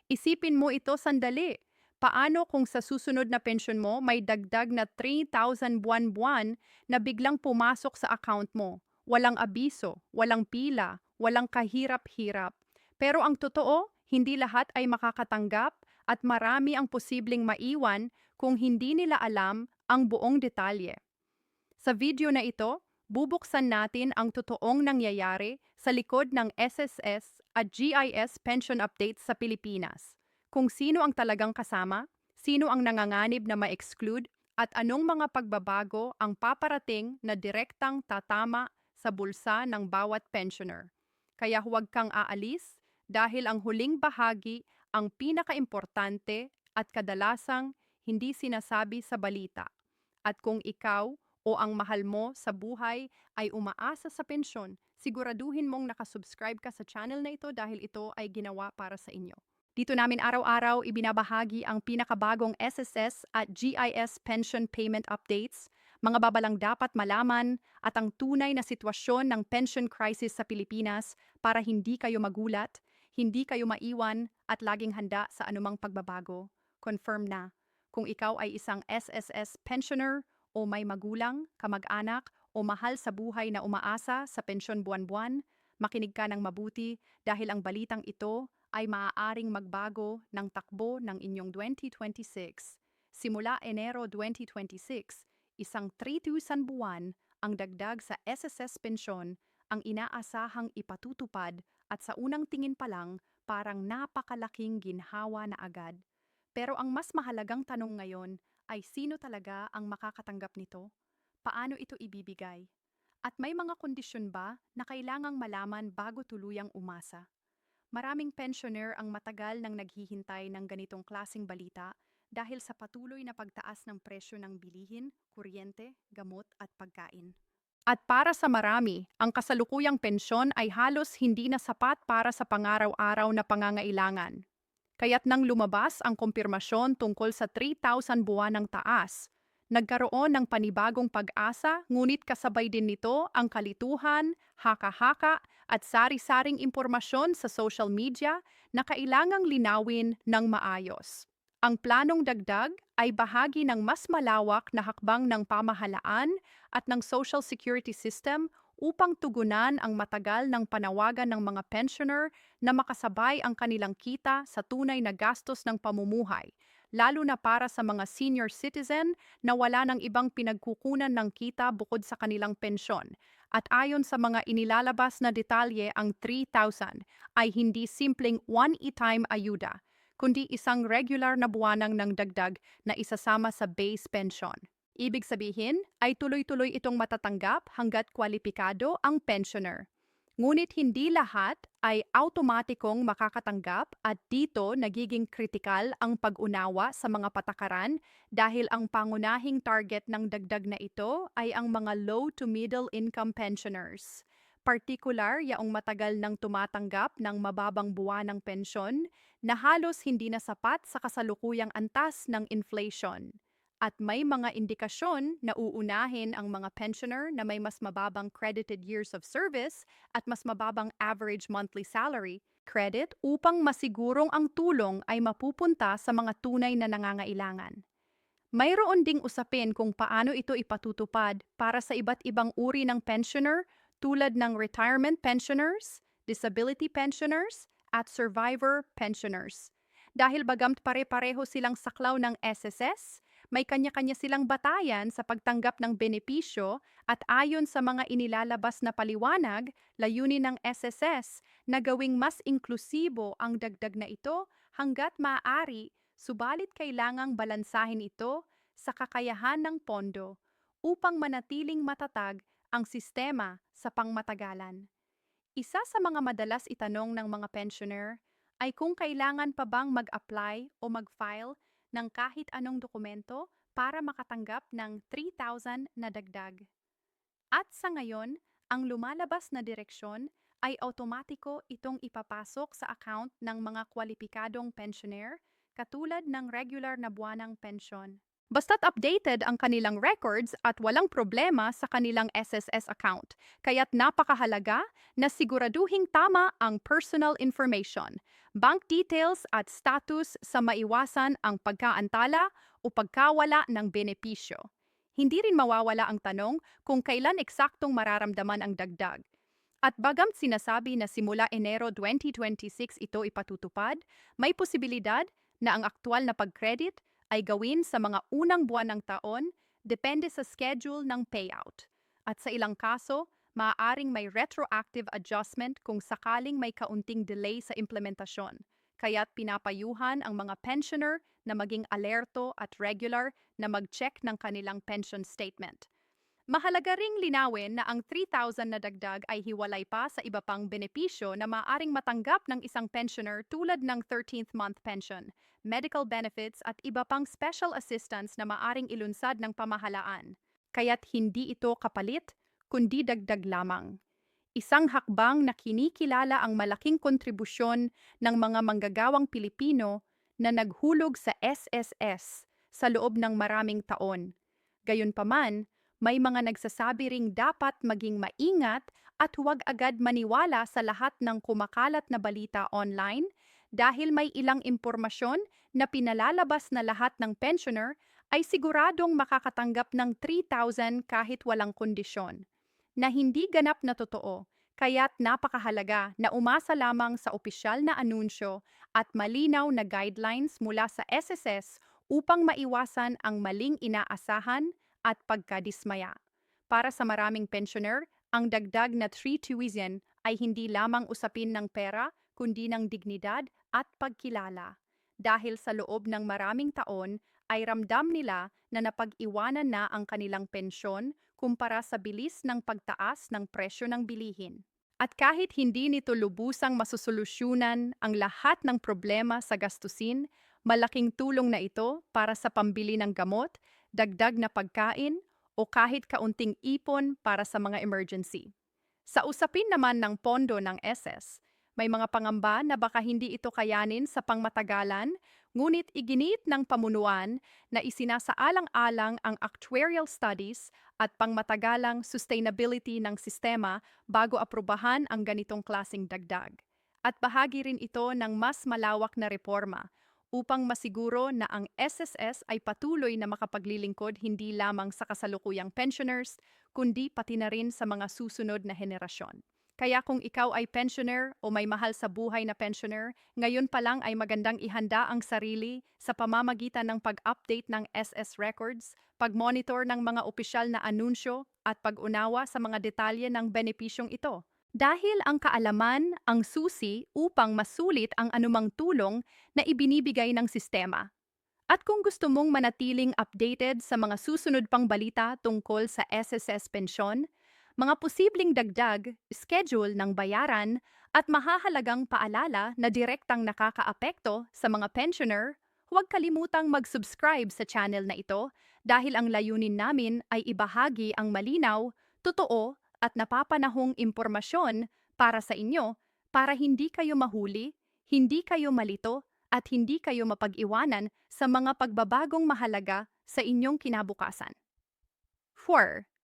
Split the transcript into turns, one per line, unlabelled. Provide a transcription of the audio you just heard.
Isipin mo ito sandali. Paano kung sa susunod na pensyon mo may dagdag na 3,000 buwan-buwan na biglang pumasok sa account mo? Walang abiso, walang pila, walang kahirap-hirap. Pero ang totoo, hindi lahat ay makakatanggap at marami ang posibleng maiwan kung hindi nila alam ang buong detalye. Sa video na ito, bubuksan natin ang totoong nangyayari sa likod ng SSS at GIS pension updates sa Pilipinas. Kung sino ang talagang kasama, sino ang nanganganib na ma-exclude, at anong mga pagbabago ang paparating na direktang tatama sa bulsa ng bawat pensioner. Kaya huwag kang aalis dahil ang huling bahagi ang pinakaimportante at kadalasang hindi sinasabi sa balita. At kung ikaw o ang mahal mo sa buhay ay umaasa sa pensyon, siguraduhin mong nakasubscribe ka sa channel na ito dahil ito ay ginawa para sa inyo. Dito namin araw-araw ibinabahagi ang pinakabagong SSS at GIS pension payment updates, mga babalang dapat malaman at ang tunay na sitwasyon ng pension crisis sa Pilipinas para hindi kayo magulat, hindi kayo maiwan at laging handa sa anumang pagbabago. Confirm na. Kung ikaw ay isang SSS pensioner o may magulang, kamag-anak o mahal sa buhay na umaasa sa pensyon buwan-buwan, makinig ka ng mabuti dahil ang balitang ito ay maaaring magbago ng takbo ng inyong 2026. Simula Enero 2026, isang 3,000 buwan ang dagdag sa SSS pensyon ang inaasahang ipatutupad at sa unang tingin pa lang parang napakalaking ginhawa na agad. Pero ang mas mahalagang tanong ngayon ay sino talaga ang makakatanggap nito? Paano ito ibibigay? At may mga kondisyon ba na kailangang malaman bago tuluyang umasa? Maraming pensioner ang matagal nang naghihintay ng ganitong klasing balita dahil sa patuloy na pagtaas ng presyo ng bilihin, kuryente, gamot at pagkain. At para sa marami, ang kasalukuyang pensyon ay halos hindi na sapat para sa pangaraw-araw na pangangailangan. Kaya't nang lumabas ang kumpirmasyon tungkol sa 3,000 buwan ng taas, nagkaroon ng panibagong pag-asa ngunit kasabay din nito ang kalituhan, haka-haka at sari-saring impormasyon sa social media na kailangang linawin ng maayos. Ang planong dagdag ay bahagi ng mas malawak na hakbang ng pamahalaan at ng Social Security System upang tugunan ang matagal ng panawagan ng mga pensioner na makasabay ang kanilang kita sa tunay na gastos ng pamumuhay, lalo na para sa mga senior citizen na wala ng ibang pinagkukunan ng kita bukod sa kanilang pensyon. At ayon sa mga inilalabas na detalye, ang 3,000 ay hindi simpleng one-time ayuda, kundi isang regular na buwanang ng dagdag na isasama sa base pension. Ibig sabihin ay tuloy-tuloy itong matatanggap hanggat kwalipikado ang pensioner. Ngunit hindi lahat ay automatikong makakatanggap at dito nagiging kritikal ang pag-unawa sa mga patakaran dahil ang pangunahing target ng dagdag na ito ay ang mga low to middle income pensioners. Partikular yaong matagal nang tumatanggap ng mababang buwanang pensyon na halos hindi na sapat sa kasalukuyang antas ng inflation. At may mga indikasyon na uunahin ang mga pensioner na may mas mababang credited years of service at mas mababang average monthly salary credit upang masigurong ang tulong ay mapupunta sa mga tunay na nangangailangan. Mayroon ding usapin kung paano ito ipatutupad para sa iba't ibang uri ng pensioner tulad ng retirement pensioners, disability pensioners, at survivor pensioners. Dahil bagamt pare-pareho silang saklaw ng SSS, may kanya-kanya silang batayan sa pagtanggap ng benepisyo at ayon sa mga inilalabas na paliwanag, layunin ng SSS na gawing mas inklusibo ang dagdag na ito hanggat maaari, subalit kailangang balansahin ito sa kakayahan ng pondo upang manatiling matatag ang sistema sa pangmatagalan. Isa sa mga madalas itanong ng mga pensioner ay kung kailangan pa bang mag-apply o mag-file ng kahit anong dokumento para makatanggap ng 3,000 na dagdag. At sa ngayon, ang lumalabas na direksyon ay automatiko itong ipapasok sa account ng mga kwalipikadong pensioner katulad ng regular na buwanang pensyon. Basta't updated ang kanilang records at walang problema sa kanilang SSS account, kaya't napakahalaga na siguraduhing tama ang personal information. bank details at status sa maiwasan ang pagkaantala o pagkawala ng benepisyo. Hindi rin mawawala ang tanong kung kailan eksaktong mararamdaman ang dagdag. At bagam sinasabi na simula Enero 2026 ito ipatutupad, may posibilidad na ang aktwal na pag-credit ay gawin sa mga unang buwan ng taon depende sa schedule ng payout. At sa ilang kaso, maaaring may retroactive adjustment kung sakaling may kaunting delay sa implementasyon. Kaya't pinapayuhan ang mga pensioner na maging alerto at regular na mag-check ng kanilang pension statement. Mahalaga ring linawin na ang 3,000 na dagdag ay hiwalay pa sa iba pang benepisyo na maaaring matanggap ng isang pensioner tulad ng 13th month pension, medical benefits at iba pang special assistance na maaaring ilunsad ng pamahalaan. Kaya't hindi ito kapalit, kundi dagdag lamang. Isang hakbang na kinikilala ang malaking kontribusyon ng mga manggagawang Pilipino na naghulog sa SSS sa loob ng maraming taon. Gayunpaman, may mga nagsasabi ring dapat maging maingat at huwag agad maniwala sa lahat ng kumakalat na balita online dahil may ilang impormasyon na pinalalabas na lahat ng pensioner ay siguradong makakatanggap ng 3,000 kahit walang kondisyon. Na hindi ganap na totoo, kaya't napakahalaga na umasa lamang sa opisyal na anunsyo at malinaw na guidelines mula sa SSS upang maiwasan ang maling inaasahan at pagkadismaya. Para sa maraming pensioner, ang dagdag na 3 tuition ay hindi lamang usapin ng pera, kundi ng dignidad at pagkilala. Dahil sa loob ng maraming taon, ay ramdam nila na napag-iwanan na ang kanilang pensyon kumpara sa bilis ng pagtaas ng presyo ng bilihin. At kahit hindi nito lubusang masusolusyunan ang lahat ng problema sa gastusin, malaking tulong na ito para sa pambili ng gamot, dagdag na pagkain, o kahit kaunting ipon para sa mga emergency. Sa usapin naman ng pondo ng SS, may mga pangamba na baka hindi ito kayanin sa pangmatagalan, ngunit iginit ng pamunuan na isinasaalang-alang ang actuarial studies at pangmatagalang sustainability ng sistema bago aprubahan ang ganitong klasing dagdag. At bahagi rin ito ng mas malawak na reforma upang masiguro na ang SSS ay patuloy na makapaglilingkod hindi lamang sa kasalukuyang pensioners, kundi pati na rin sa mga susunod na henerasyon. Kaya kung ikaw ay pensioner o may mahal sa buhay na pensioner, ngayon pa lang ay magandang ihanda ang sarili sa pamamagitan ng pag-update ng SS records, pag-monitor ng mga opisyal na anunsyo at pag-unawa sa mga detalye ng benepisyong ito. Dahil ang kaalaman ang susi upang masulit ang anumang tulong na ibinibigay ng sistema. At kung gusto mong manatiling updated sa mga susunod pang balita tungkol sa SSS pensyon, mga posibleng dagdag, schedule ng bayaran, at mahahalagang paalala na direktang nakakaapekto sa mga pensioner, huwag kalimutang mag-subscribe sa channel na ito dahil ang layunin namin ay ibahagi ang malinaw, totoo, at napapanahong impormasyon para sa inyo para hindi kayo mahuli, hindi kayo malito, at hindi kayo mapag-iwanan sa mga pagbabagong mahalaga sa inyong kinabukasan. 4.